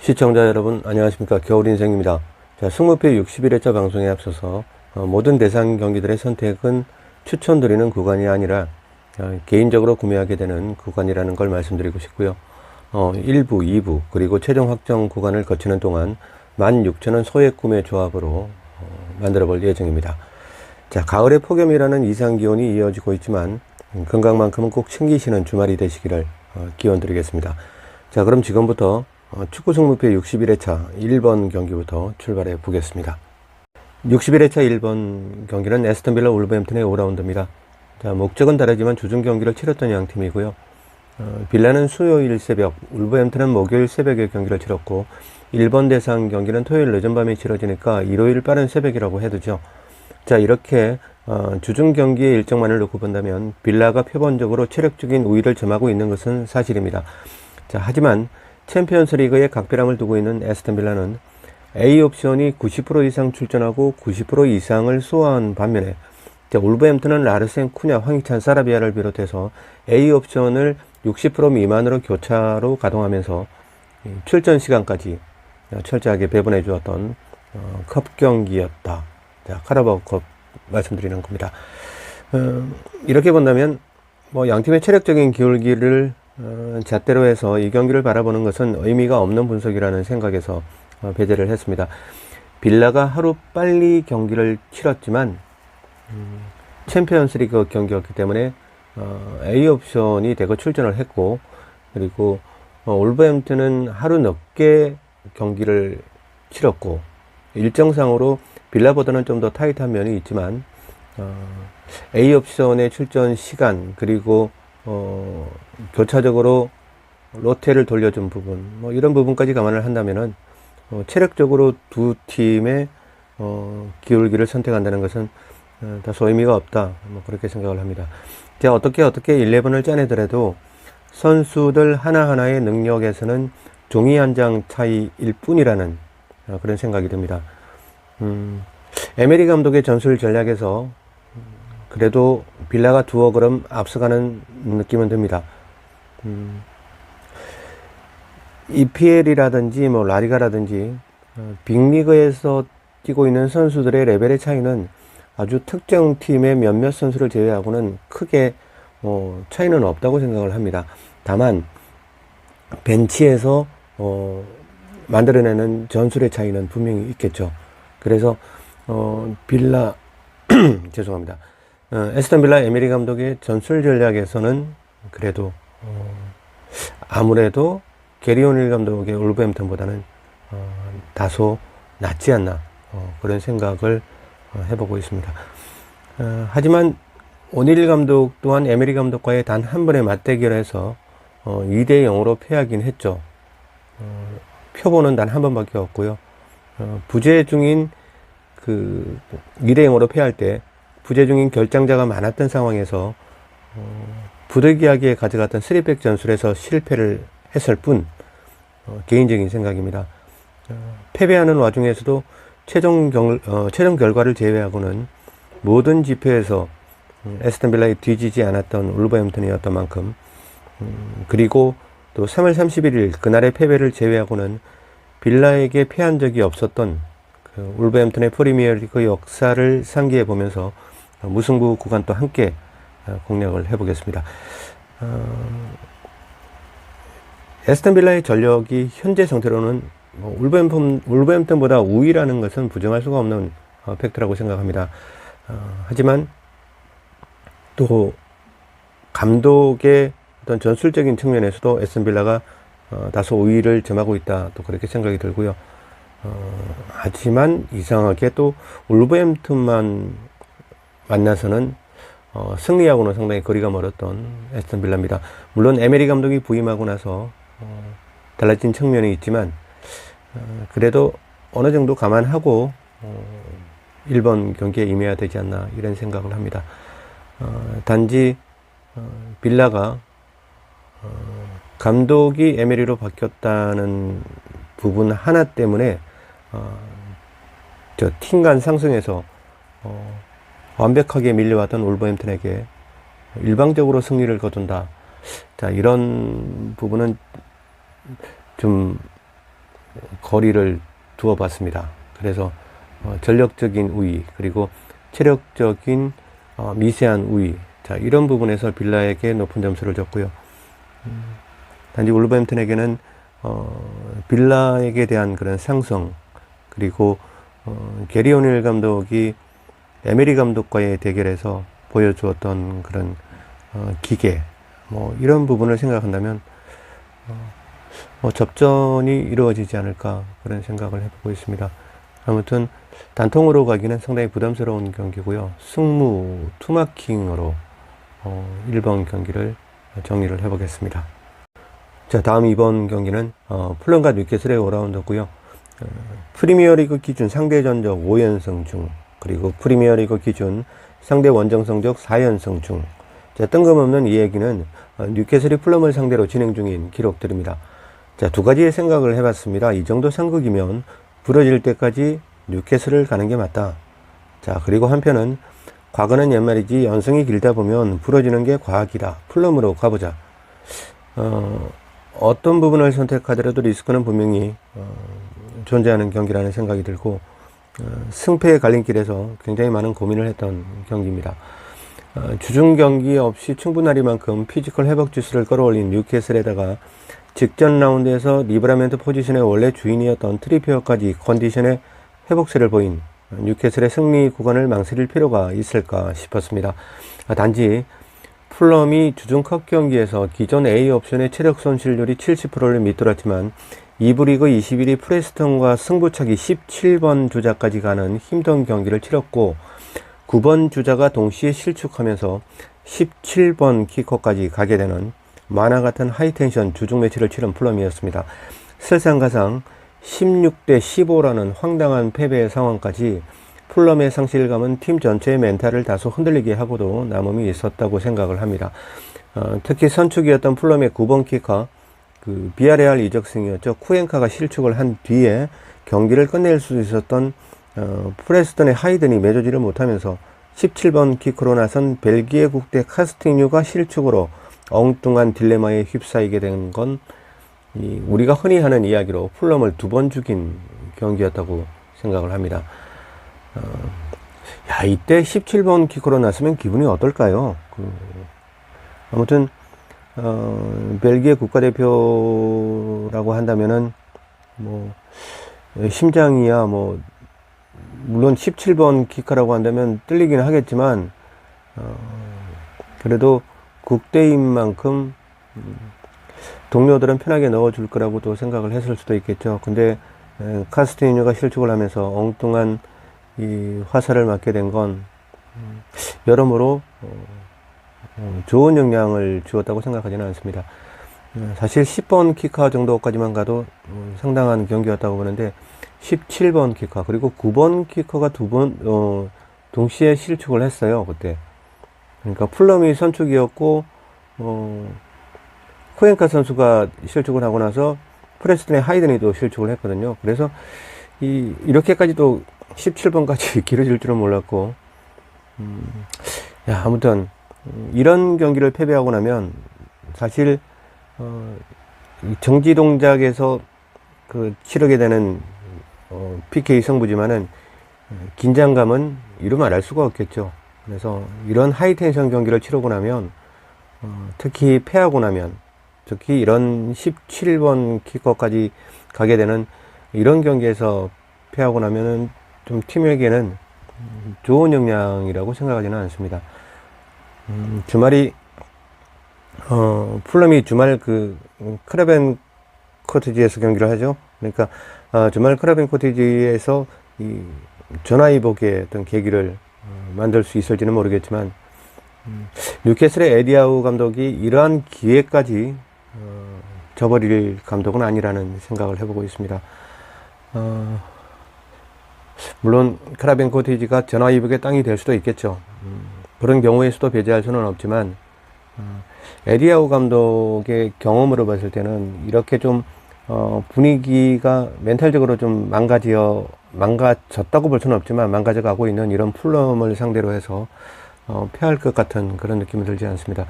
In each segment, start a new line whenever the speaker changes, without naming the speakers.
시청자 여러분 안녕하십니까. 겨울인생입니다. 자, 승무패 61회차 방송에 앞서서 모든 대상 경기들의 선택은 추천드리는 구간이 아니라 개인적으로 구매하게 되는 구간이라는 걸 말씀드리고 싶고요. 1부, 2부 그리고 최종 확정 구간을 거치는 동안 16,000원 소액 구매 조합으로 만들어 볼 예정입니다. 자, 가을의 폭염이라는 이상기온이 이어지고 있지만 건강만큼은 꼭 챙기시는 주말이 되시기를 기원 드리겠습니다. 자, 그럼 지금부터 축구 승무패 61회차 1번 경기부터 출발해 보겠습니다. 61회차 1번 경기는 에스턴 빌라 울버햄튼의 5라운드입니다. 자, 목적은 다르지만 주중 경기를 치렀던 양 팀이고요. 빌라는 수요일 새벽, 울버햄튼은 목요일 새벽에 경기를 치렀고 1번 대상 경기는 토요일 늦은 밤에 치러지니까 일요일 빠른 새벽이라고 해두죠. 자, 이렇게 주중 경기의 일정만을 놓고 본다면 빌라가 표본적으로 체력적인 우위를 점하고 있는 것은 사실입니다. 자, 하지만 챔피언스 리그에 각별함을 두고 있는 에스턴 빌라는 A 옵션이 90% 이상 출전하고 90% 이상을 소화한 반면에 울버햄튼은 라르센, 쿠냐, 황희찬, 사라비아를 비롯해서 A 옵션을 60% 미만으로 교차로 가동하면서 출전 시간까지 철저하게 배분해 주었던 컵 경기였다. 자, 카라바오컵 말씀드리는 겁니다. 이렇게 본다면 양팀의 체력적인 기울기를 잣대로 해서 이 경기를 바라보는 것은 의미가 없는 분석이라는 생각에서 배제를 했습니다. 빌라가 하루 빨리 경기를 치렀지만 챔피언스 리그 경기였기 때문에 A옵션이 대거 출전을 했고, 그리고 울버햄튼은 하루 늦게 경기를 치렀고, 일정상으로 빌라보다는 좀 더 타이트한 면이 있지만 A옵션의 출전 시간 그리고 교차적으로 로테를 돌려준 부분, 이런 부분까지 감안을 한다면은 체력적으로 두 팀의 기울기를 선택한다는 것은 다소 의미가 없다, 그렇게 생각을 합니다. 자, 어떻게 11을 짜내더라도 선수들 하나하나의 능력에서는 종이 한 장 차이일 뿐이라는 그런 생각이 듭니다. 에메리 감독의 전술 전략에서 그래도 빌라가 두어 걸음 앞서가는 느낌은 듭니다. EPL이라든지 라리가라든지 빅리그에서 뛰고 있는 선수들의 레벨의 차이는 아주 특정 팀의 몇몇 선수를 제외하고는 크게 차이는 없다고 생각을 합니다. 다만 벤치에서 만들어내는 전술의 차이는 분명히 있겠죠. 그래서 빌라 죄송합니다. 에스턴 빌라 에메리 감독의 전술 전략에서는 그래도 아무래도 게리 오닐 감독의 울버햄튼보다는 다소 낫지 않나, 그런 생각을 해보고 있습니다. 하지만 오닐 감독 또한 에메리 감독과의 단 한 번의 맞대결에서 2대 0으로 패하긴 했죠. 표본은 단 한 번밖에 없고요. 부재 중인 2대 0으로 패할 때 부재 중인 결장자가 많았던 상황에서 부득이하게 가져갔던 3백 전술에서 실패를 했을 뿐, 개인적인 생각입니다. 패배하는 와중에서도 최종 결과를 제외하고는 모든 지표에서 에스턴 빌라에 뒤지지 않았던 울버햄튼이었던 만큼, 그리고 또 3월 31일 그날의 패배를 제외하고는 빌라에게 패한 적이 없었던 울버햄튼의 프리미어리그 역사를 상기해 보면서 무승부 구간 또 함께 공략을 해보겠습니다. 에스턴 빌라의 전력이 현재 상태로는 울버햄튼보다 우위라는 것은 부정할 수가 없는 팩트라고 생각합니다. 하지만 또 감독의 어떤 전술적인 측면에서도 에스턴 빌라가 다소 우위를 점하고 있다, 또 그렇게 생각이 들고요. 하지만 이상하게 또 울버햄튼만 만나서는 승리하고는 상당히 거리가 멀었던 에스턴 빌라입니다. 물론 에메리 감독이 부임하고 나서 달라진 측면이 있지만 그래도 어느 정도 감안하고 1번 경기에 임해야 되지 않나, 이런 생각을 합니다. 단지 빌라가 감독이 에메리로 바뀌었다는 부분 하나 때문에 팀 간 상승에서 완벽하게 밀려왔던 울버햄튼에게 일방적으로 승리를 거둔다. 자, 이런 부분은 좀 거리를 두어 봤습니다. 그래서 전력적인 우위, 그리고 체력적인 미세한 우위, 자, 이런 부분에서 빌라에게 높은 점수를 줬고요. 단지 울버햄튼에게는 빌라에게 대한 그런 상성, 그리고 게리 오닐 감독이 에메리 감독과의 대결에서 보여주었던 그런 기계, 뭐 이런 부분을 생각한다면 접전이 이루어지지 않을까, 그런 생각을 해보고 있습니다. 아무튼 단통으로 가기는 상당히 부담스러운 경기고요. 승무 투마킹으로 1번 경기를 정리를 해보겠습니다. 자, 다음 2번 경기는 풀럼과 뉴캐슬의 5라운드고요. 프리미어리그 기준 상대 전적 5연승 중, 그리고 프리미어리그 기준 상대 원정 성적 4연승 중. 자, 뜬금없는 이 얘기는 뉴캐슬이 풀럼을 상대로 진행 중인 기록들입니다. 자, 두 가지의 생각을 해봤습니다. 이 정도 상극이면 부러질 때까지 뉴캐슬을 가는 게 맞다. 자, 그리고 한편은 과거는 옛말이지 연승이 길다 보면 부러지는 게 과학이다. 풀럼으로 가보자. 어떤 부분을 선택하더라도 리스크는 분명히 존재하는 경기라는 생각이 들고, 승패의 갈림길에서 굉장히 많은 고민을 했던 경기입니다. 주중 경기 없이 충분하리만큼 피지컬 회복 지수를 끌어올린 뉴캐슬에다가 직전 라운드에서 리브라멘트 포지션의 원래 주인이었던 트리피어까지 컨디션의 회복세를 보인 뉴캐슬의 승리 구간을 망설일 필요가 있을까 싶었습니다. 단지 풀럼이 주중 컵 경기에서 기존 A 옵션의 체력 손실률이 70%를 밑돌았지만 2부 리그 21위 프레스턴과 승부차기 17번 주자까지 가는 힘든 경기를 치렀고, 9번 주자가 동시에 실축하면서 17번 키커까지 가게 되는 만화 같은 하이텐션 주중 매치를 치른 풀럼이었습니다. 설상가상 16대 15라는 황당한 패배의 상황까지 풀럼의 상실감은 팀 전체의 멘탈을 다소 흔들리게 하고도 남음이 있었다고 생각을 합니다. 특히 선축이었던 풀럼의 9번 키커, 그 비아레알 이적생이었죠. 쿠엔카가 실축을 한 뒤에 경기를 끝낼 수 있었던 프레스턴의 하이든이 매주지를 못하면서 17번 키커로 나선 벨기에 국대 카스팅류가 실축으로 엉뚱한 딜레마에 휩싸이게 된 건 우리가 흔히 하는 이야기로 풀럼을 2번 죽인 경기였다고 생각을 합니다. 이때 17번 키커로 났으면 기분이 어떨까요? 아무튼 벨기에 국가대표라고 한다면은 뭐 심장이야 뭐 물론 17번 키커라고 한다면 뚫리긴 하겠지만 그래도 국대인 만큼 동료들은 편하게 넣어줄 거라고 또 생각을 했을 수도 있겠죠. 근데 카스티뉴가 실축을 하면서 엉뚱한 이 화살을 맞게 된 건 여러모로 좋은 영향을 주었다고 생각하지는 않습니다. 사실 10번 키커 정도까지만 가도 상당한 경기였다고 보는데 17번 키커 그리고 9번 키커가 두 번 동시에 실축을 했어요. 그때. 그러니까 풀럼이 선축이었고 쿠엔카 선수가 실축을 하고 나서 프레스턴의 하이든이 또 실축을 했거든요. 그래서 이렇게까지도 17번까지 길어질 줄은 몰랐고 아무튼 이런 경기를 패배하고 나면 사실 정지 동작에서 치르게 되는 PK 승부지만은 긴장감은 이루 말할 수가 없겠죠. 그래서 이런 하이텐션 경기를 치르고 나면 특히 패하고 나면 특히 이런 17번 키커까지 가게 되는 이런 경기에서 패하고 나면은 좀 팀에게는 좋은 영향이라고 생각하지는 않습니다. 주말이 풀럼이 주말 크라벤 코티지에서 경기를 하죠. 그러니까 주말 크라벤 코티지에서 이 전화위복의 어떤 계기를 만들 수 있을지는 모르겠지만 뉴캐슬의 에디아우 감독이 이러한 기회까지 저버릴 감독은 아니라는 생각을 해보고 있습니다. 물론 크라벤 코티지가 전화위복의 땅이 될 수도 있겠죠. 그런 경우의 수도 배제할 수는 없지만 에디아우 감독의 경험으로 봤을 때는 이렇게 좀 분위기가 멘탈적으로 좀 망가졌다고 볼 수는 없지만 망가져 가고 있는 이런 풀럼을 상대로 해서 패할 것 같은 그런 느낌은 들지 않습니다.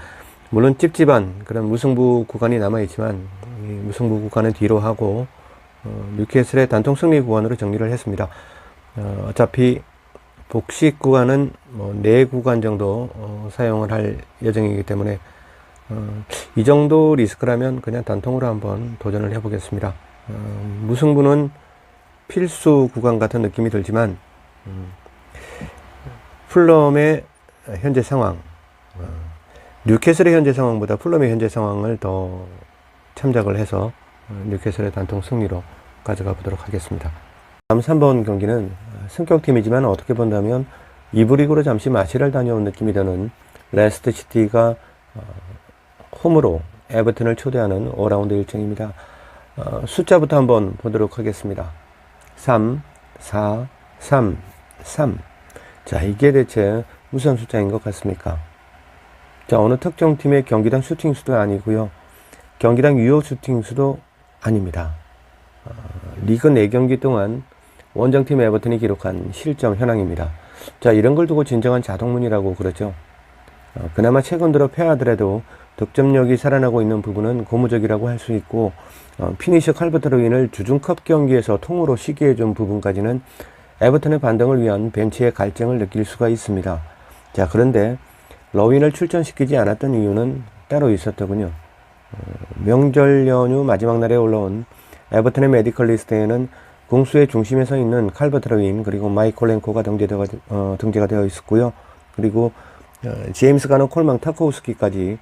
물론 찝찝한 그런 무승부 구간이 남아있지만 이 무승부 구간은 뒤로 하고 뉴캐슬의 단통 승리 구간으로 정리를 했습니다. 어차피 복식 구간은 뭐 4구간 정도 사용을 할 예정이기 때문에 이 정도 리스크라면 그냥 단통으로 한번 도전을 해 보겠습니다. 무승부는 필수 구간 같은 느낌이 들지만 풀럼의 현재 상황, 뉴캐슬의 현재 상황보다 풀럼의 현재 상황을 더 참작을 해서 뉴캐슬의 단통 승리로 가져가 보도록 하겠습니다. 다음 3번 경기는 승격팀이지만 어떻게 본다면 2부 리그로 잠시 마시를 다녀온 느낌이 드는 레스터 시티가 홈으로 에버튼을 초대하는 5라운드 일정입니다. 숫자부터 한번 보도록 하겠습니다. 3, 4, 3, 3. 자, 이게 대체 무슨 숫자인 것 같습니까? 자, 어느 특정 팀의 경기당 슈팅 수도 아니고요. 경기당 유효 슈팅 수도 아닙니다. 리그 4경기 동안 원정팀 에버튼이 기록한 실점 현황입니다. 자, 이런 걸 두고 진정한 자동문이라고 그러죠. 그나마 최근 들어 패하더라도 득점력이 살아나고 있는 부분은 고무적이라고 할 수 있고, 피니셔 칼버트 로윈을 주중컵 경기에서 통으로 쉬게 해준 부분까지는 에버튼의 반등을 위한 벤치의 갈증을 느낄 수가 있습니다. 자, 그런데 로윈을 출전시키지 않았던 이유는 따로 있었더군요. 명절 연휴 마지막 날에 올라온 에버튼의 메디컬 리스트에는 공수의 중심에 서 있는 칼버트 로윈 그리고 마이콜 랭코가 등재가 되어 있었고요. 그리고 제임스 가너, 콜망, 타코우스키까지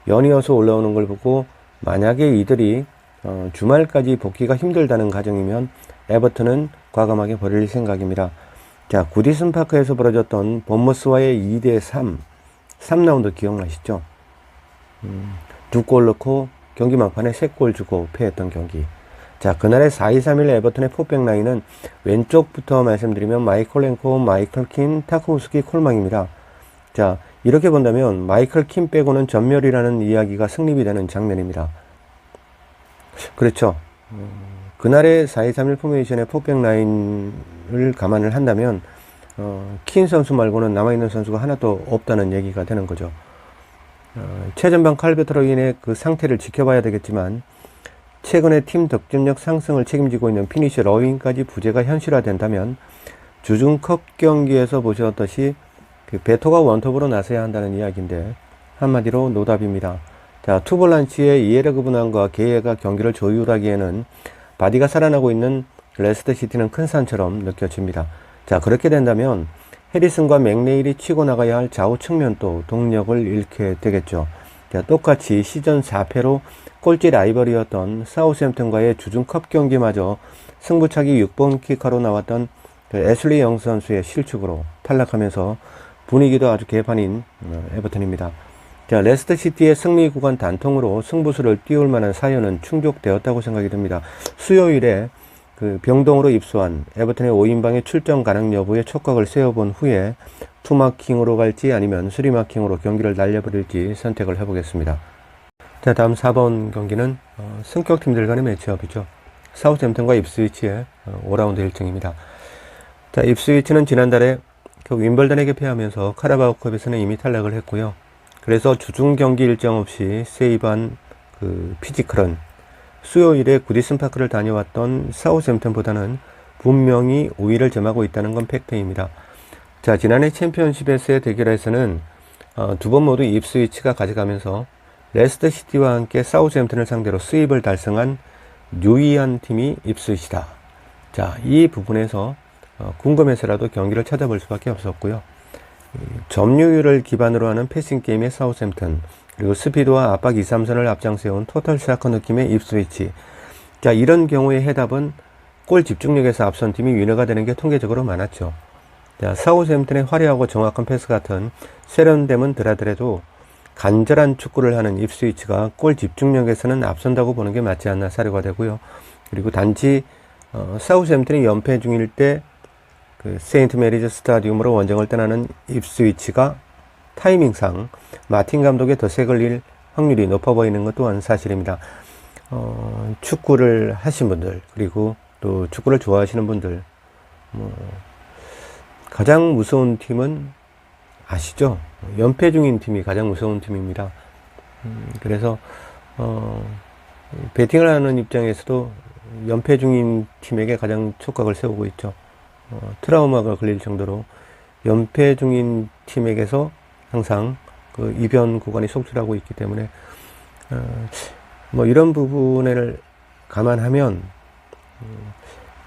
연이어서 올라오는 걸 보고 만약에 이들이 주말까지 복귀가 힘들다는 가정이면 에버튼은 과감하게 버릴 생각입니다. 자, 구디슨 파크에서 벌어졌던 본머스와의 2대3 3라운드 기억나시죠? 2골 넣고 경기 막판에 3골 주고 패했던 경기. 자, 그날의 4-2-3-1 에버튼의 포백 라인은 왼쪽부터 말씀드리면 마이클 랭코, 마이클 킨, 타코우스키, 콜망입니다. 자, 이렇게 본다면 마이클 킨 빼고는 전멸이라는 이야기가 성립이 되는 장면입니다. 그렇죠. 그날의 4-2-3-1 포메이션의 포백 라인을 감안을 한다면 킨 선수 말고는 남아있는 선수가 하나도 없다는 얘기가 되는 거죠. 최전방 칼베트 로윈의 그 상태를 지켜봐야 되겠지만 최근에 팀 득점력 상승을 책임지고 있는 피니셔 로윈까지 부재가 현실화된다면 주중컵 경기에서 보셨듯이 그 베토가 원톱으로 나서야 한다는 이야기인데 한마디로 노답입니다. 자, 투볼란치의 이에르그 분한과 게이가 경기를 조율하기에는 바디가 살아나고 있는 레스터 시티는 큰 산처럼 느껴집니다. 자, 그렇게 된다면 해리슨과 맥네일이 치고 나가야 할 좌우 측면도 동력을 잃게 되겠죠. 자, 똑같이 시즌 4패로 꼴찌 라이벌이었던 사우스햄튼과의 주중컵 경기마저 승부차기 6번 키커로 나왔던 애슐리 영 선수의 실축으로 탈락하면서 분위기도 아주 개판인 에버튼입니다. 자, 레스터 시티의 승리 구간 단통으로 승부수를 띄울 만한 사연은 충족되었다고 생각이 듭니다. 수요일에 그 병동으로 입소한 에버튼의 5인방의 출전 가능 여부에 촉각을 세워본 후에 투마킹으로 갈지 아니면 스리마킹으로 경기를 날려버릴지 선택을 해보겠습니다. 자, 다음 4번 경기는 승격팀들 간의 매치업이죠. 사우스햄튼과 입스위치의 5라운드 일정입니다. 자, 입스위치는 지난달에 그 윈벌던에게 패하면서 카라바오컵에서는 이미 탈락을 했고요. 그래서 주중 경기 일정 없이 세이브한 그 피지컬은 수요일에 구디슨 파크를 다녀왔던 사우스햄튼보다는 분명히 우위를 점하고 있다는 건 팩트입니다. 자, 지난해 챔피언십에서의 대결에서는 두 번 모두 입스위치가 가져가면서 레스터 시티와 함께 사우스햄튼을 상대로 수입을 달성한 유의한 팀이 입스위치다. 자, 이 부분에서 궁금해서라도 경기를 찾아볼 수밖에 없었고요. 점유율을 기반으로 하는 패싱 게임의 사우스햄튼, 그리고 스피드와 압박 2, 3선을 앞장세운 토탈 사커 느낌의 입스위치. 자, 이런 경우의 해답은 골 집중력에서 앞선 팀이 위너가 되는 게 통계적으로 많았죠. 자, 사우스햄튼의 화려하고 정확한 패스 같은 세련됨은 덜하더라도 간절한 축구를 하는 입스위치가 골 집중력에서는 앞선다고 보는 게 맞지 않나 사료가 되고요. 그리고 단지 사우스햄튼이 연패 중일 때 그 세인트 메리즈 스타디움으로 원정을 떠나는 입스위치가 타이밍상 마틴 감독의 덫에 걸릴 확률이 높아 보이는 것 또한 사실입니다. 축구를 하신 분들, 그리고 또 축구를 좋아하시는 분들, 가장 무서운 팀은 아시죠? 연패 중인 팀이 가장 무서운 팀입니다. 그래서 베팅을 하는 입장에서도 연패 중인 팀에게 가장 촉각을 세우고 있죠. 트라우마가 걸릴 정도로 연패 중인 팀에게서 항상 그 이변 구간이 속출하고 있기 때문에 뭐 이런 부분을 감안하면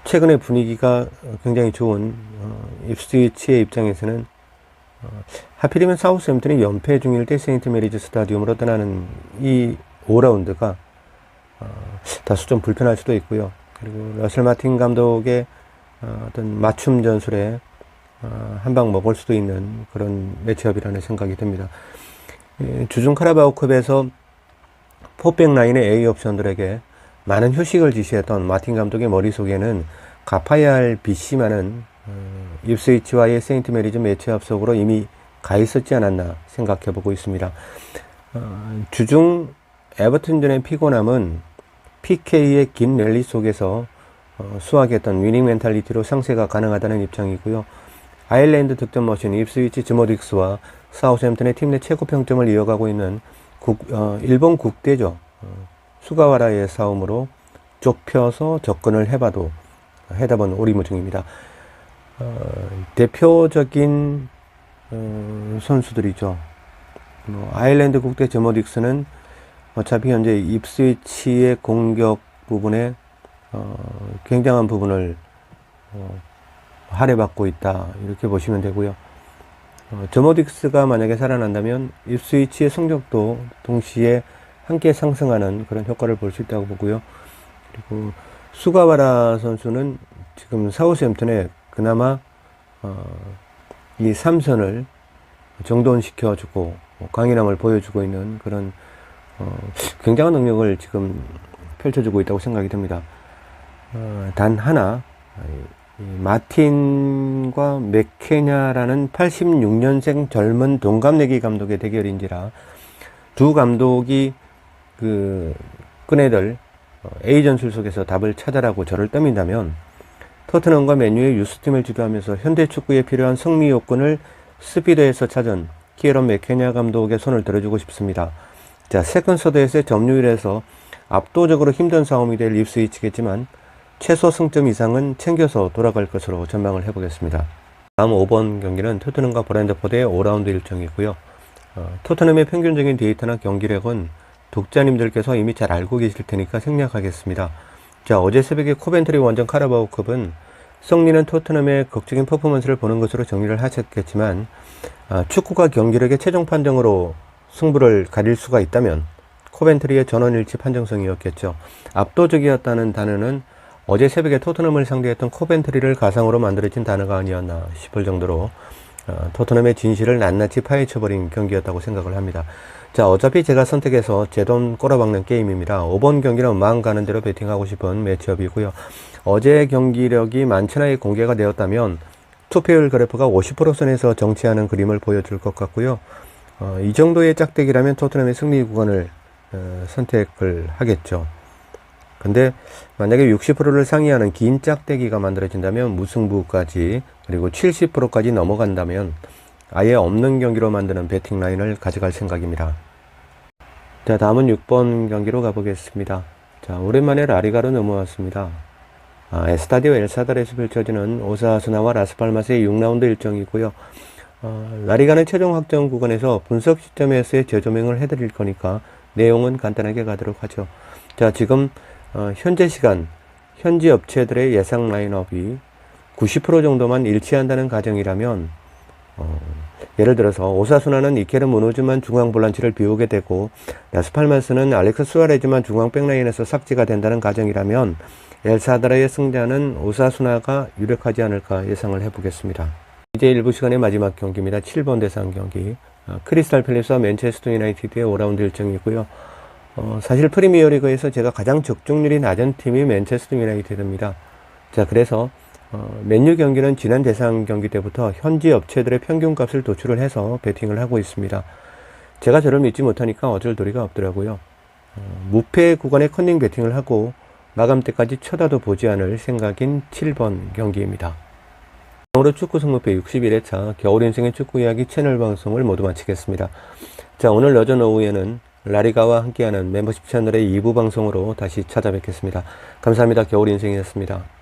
최근의 분위기가 굉장히 좋은 입스위치의 입장에서는 하필이면 사우스햄튼이 연패 중일 때 세인트 메리즈 스타디움으로 떠나는 이 5라운드가 다소 좀 불편할 수도 있고요. 그리고 러셀 마틴 감독의 어떤 맞춤 전술에 한 방 먹을 수도 있는 그런 매치업이라는 생각이 듭니다. 주중 카라바오컵에서 포백 라인의 A 옵션들에게 많은 휴식을 지시했던 마틴 감독의 머릿속에는 갚아야 할 빚이 많은 입스위치와의 세인트 메리즈 매치업 속으로 이미 가 있었지 않았나 생각해보고 있습니다. 주중 에버튼전의 피곤함은 PK의 긴 랠리 속에서 수확했던 위닝 멘탈리티로 상쇄가 가능하다는 입장이고요. 아일랜드 득점 머신 입스위치 즈모딕스와 사우스햄튼의 팀 내 최고 평점을 이어가고 있는 일본 국대죠. 수가와라의 싸움으로 좁혀서 접근을 해봐도 해답은 오리무중입니다. 대표적인 선수들이죠. 아일랜드 국대 즈모딕스는 어차피 현재 입스위치의 공격 부분에 굉장한 부분을 할애받고 있다 이렇게 보시면 되고요. 즈모딕스가 만약에 살아난다면 입스위치의 성적도 동시에 함께 상승하는 그런 효과를 볼 수 있다고 보고요. 그리고 수가와라 선수는 지금 사우스햄튼에 그나마 이 삼선을 정돈시켜주고 강인함을 보여주고 있는 그런 굉장한 능력을 지금 펼쳐주고 있다고 생각이 듭니다. 단 하나 마틴과 맥케냐라는 86년생 젊은 동갑내기 감독의 대결인지라 두 감독이 꺼내들 A 전술 속에서 답을 찾아라고 저를 떠민다면 토트넘과 맨유의 유스팀을 주도하면서 현대 축구에 필요한 승리 요건을 스피드에서 찾은 키에런 맥케냐 감독의 손을 들어주고 싶습니다. 자, 세컨서드에서의 점유율에서 압도적으로 힘든 싸움이 될 입스위치겠지만 최소 승점 이상은 챙겨서 돌아갈 것으로 전망을 해보겠습니다. 다음 5번 경기는 토트넘과 브랜트포드의 5라운드 일정이고요. 토트넘의 평균적인 데이터나 경기력은 독자님들께서 이미 잘 알고 계실 테니까 생략하겠습니다. 자, 어제 새벽에 코벤트리 원정 카라바오컵은 승리는 토트넘의 극적인 퍼포먼스를 보는 것으로 정리를 하셨겠지만 축구가 경기력의 최종 판정으로 승부를 가릴 수가 있다면 코벤트리의 전원일치 판정성이었겠죠. 압도적이었다는 단어는 어제 새벽에 토트넘을 상대했던 코벤트리를 가상으로 만들어진 단어가 아니었나 싶을 정도로 토트넘의 진실을 낱낱이 파헤쳐버린 경기였다고 생각을 합니다. 자, 어차피 제가 선택해서 제 돈 꼬라박는 게임입니다. 5번 경기는 마음 가는 대로 배팅하고 싶은 매치업이고요. 어제 경기력이 만천하에 공개가 되었다면 투표율 그래프가 50% 선에서 정치하는 그림을 보여줄 것 같고요. 이 정도의 짝대기라면 토트넘의 승리 구간을 선택을 하겠죠. 근데 만약에 60%를 상회하는 긴 짝대기가 만들어진다면 무승부까지 그리고 70%까지 넘어간다면 아예 없는 경기로 만드는 배팅 라인을 가져갈 생각입니다. 자, 다음은 6번 경기로 가보겠습니다. 자, 오랜만에 라리가로 넘어왔습니다. 에스타디오 엘사달에서 펼쳐지는 오사수나와 라스팔마스의 6라운드 일정이고요. 라리가는 최종 확정 구간에서 분석 시점에서의 재조명을 해드릴 거니까 내용은 간단하게 가도록 하죠. 자, 지금 현재 시간 현지 업체들의 예상 라인업이 90% 정도만 일치한다는 가정이라면 예를 들어서 오사수나는 이케르 무노즈만 중앙 볼란치를 비우게 되고 라스팔마스는 알렉스 수아레즈만 중앙 백라인에서 삭제가 된다는 가정이라면 엘사드라의 승자는 오사수나가 유력하지 않을까 예상을 해보겠습니다. 이제 일부 시간의 마지막 경기입니다. 7번 대상 경기 크리스탈 팰리스와 맨체스터 유나이티드의 5라운드 일정이고요. 사실 프리미어리그에서 제가 가장 적중률이 낮은 팀이 맨체스터 유나이티드입니다. 자, 그래서 맨유 경기는 지난 대상 경기 때부터 현지 업체들의 평균값을 도출을 해서 배팅을 하고 있습니다. 제가 저를 믿지 못하니까 어쩔 도리가 없더라고요. 무패 구간에 컨닝 배팅을 하고 마감 때까지 쳐다도 보지 않을 생각인 7번 경기입니다. 오늘 축구 승부패 61회차 겨울 인생의 축구 이야기 채널 방송을 모두 마치겠습니다. 자, 오늘 여전 오후에는 라리가와 함께하는 멤버십 채널의 2부 방송으로 다시 찾아뵙겠습니다. 감사합니다. 겨울인생이었습니다.